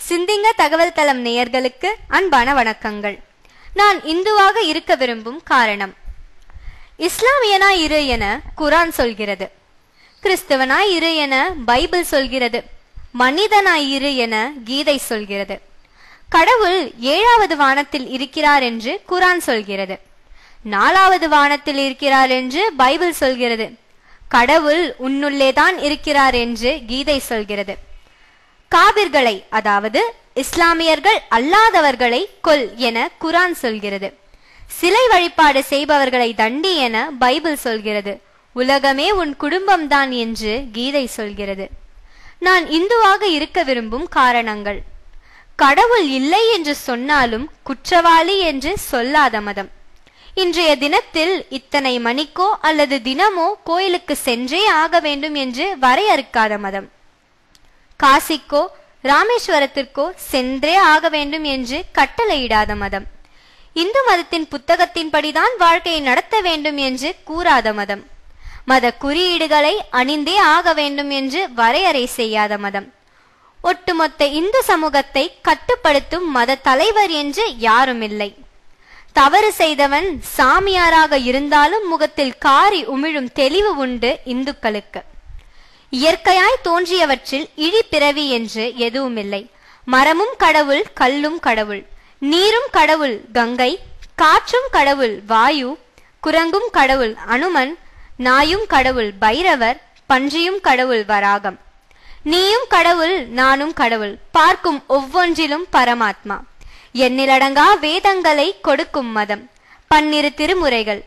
சிந்திங்க தகவல் தளம் நேயர்களுக்கு அன்பான வணக்கங்கள். நான் இந்துவாக இருக்க விரும்பும் காரணம். இஸ்லாமியனாய் இரு என குரான் சொல்கிறது. கிறிஸ்தவனாய் இரு என பைபிள் சொல்கிறது. மனிதனாய் இரு என கீதை சொல்கிறது. கடவுள் 7வது வானத்தில் இருக்கிறார் என்று குரான் சொல்கிறது. 4வது வானத்தில் இருக்கிறார் என்று பைபிள் சொல்கிறது. கடவுள் உன்னுள்ளேதான் இருக்கிறார் என்று கீதை சொல்கிறது. காபிர்களை, அதாவது இஸ்லாமியர்கள் அல்லாதவர்களை கொல் என குரான் சொல்கிறது. சிலை வழிபாடு செய்பவர்களை தண்டி என பைபிள் சொல்கிறது. உலகமே உன் குடும்பம்தான் என்று கீதை சொல்கிறது. நான் இந்துவாக இருக்க விரும்பும் காரணங்கள். கடவுள் இல்லை என்று சொன்னாலும் குற்றவாளி என்று சொல்லாத மதம். இன்றைய தினத்தில் இத்தனை மணிக்கோ அல்லது தினமோ கோயிலுக்கு சென்றே ஆக வேண்டும் என்று வரையறுக்காத மதம். காசிக்கோ ராமேஸ்வரத்திற்கோ சென்றே ஆக வேண்டும் என்று கட்டளையிடாத மதம். இந்து மதத்தின் புத்தகத்தின்படிதான் வாழ்க்கையை நடத்த வேண்டும் என்று கூறாத மதம். மத குறியீடுகளை அணிந்தே ஆக வேண்டும் என்று வரையறை செய்யாத மதம். ஒட்டுமொத்த இந்து சமூகத்தை கட்டுப்படுத்தும் மத தலைவர் என்று யாரும் இல்லை. தவறு செய்தவன் சாமியாராக இருந்தாலும் முகத்தில் காரி உமிழும் தெளிவு உண்டு இந்துக்களுக்கு. இயற்கையாய் தோன்றியவற்றில் இழிபிறவி என்று எதுவுமில்லை. மரமும் கடவுள், கல்லும் கடவுள், நீரும் கடவுள் கங்கை, காற்றும் கடவுள் வாயு, குரங்கும் கடவுள் அனுமன், நாயும் கடவுள் பைரவர், பன்றியும் கடவுள் வராகம். நீயும் கடவுள், நானும் கடவுள், பார்க்கும் ஒவ்வொன்றிலும் பரமாத்மா. எண்ணிலடங்கா வேதங்களை கொடுக்கும் மதம். 12 திருமுறைகள்.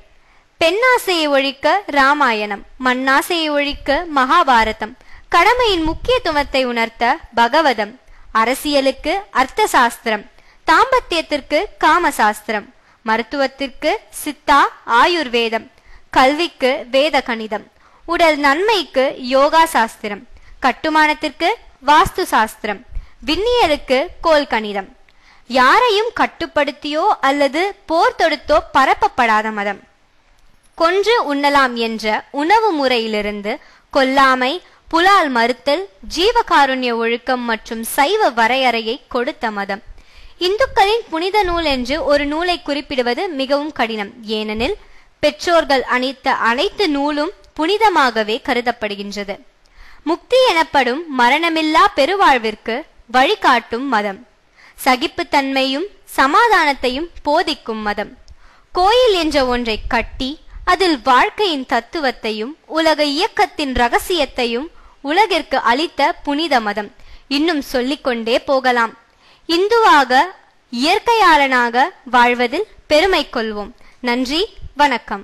பெண்ணாசையை ஒழிக்க ராமாயணம், மண்ணாசையை ஒழிக்க மகாபாரதம், கடமையின் முக்கியத்துவத்தை உணர்த்த பகவதம், அரசியலுக்கு அர்த்த சாஸ்திரம், தாம்பத்தியத்திற்கு காமசாஸ்திரம், மருத்துவத்திற்கு சித்தா ஆயுர்வேதம், கல்விக்கு வேத கணிதம், உடல் நன்மைக்கு யோகா சாஸ்திரம், கட்டுமானத்திற்கு வாஸ்து சாஸ்திரம், விண்ணியலுக்கு கோல் கணிதம். யாரையும் கட்டுப்படுத்தியோ அல்லது போர் தொடுத்தோ பரப்பப்படாத மதம். கொன்று உண்ணலாம் என்ற உணவு முறையிலிருந்து கொல்லாமை, புலால் மறுத்தல், ஜீவகாருண்ய ஒழுக்கம் மற்றும் சைவ வரையறையை கொடுத்த மதம். இந்துக்களின் புனித நூல் என்று ஒரு நூலை குறிப்பிடுவது மிகவும் கடினம். ஏனெனில் பெற்றோர்கள் அணித்த அனைத்து நூலும் புனிதமாகவே கருதப்படுகின்றது. முக்தி எனப்படும் மரணமில்லா பெருவாழ்விற்கு வழிகாட்டும் மதம். சகிப்புத்தன்மையும் சமாதானத்தையும் போதிக்கும் மதம். கோயில் என்ற ஒன்றை கட்டி அதில் வாழ்க்கையின் தத்துவத்தையும் உலக இயக்கத்தின் ரகசியத்தையும் உலகிற்கு அளித்த புனித மதம். இன்னும் சொல்லிக்கொண்டே போகலாம். இந்துவாக இயற்கையாளனாக வாழ்வதில் பெருமை கொள்வோம். நன்றி, வணக்கம்.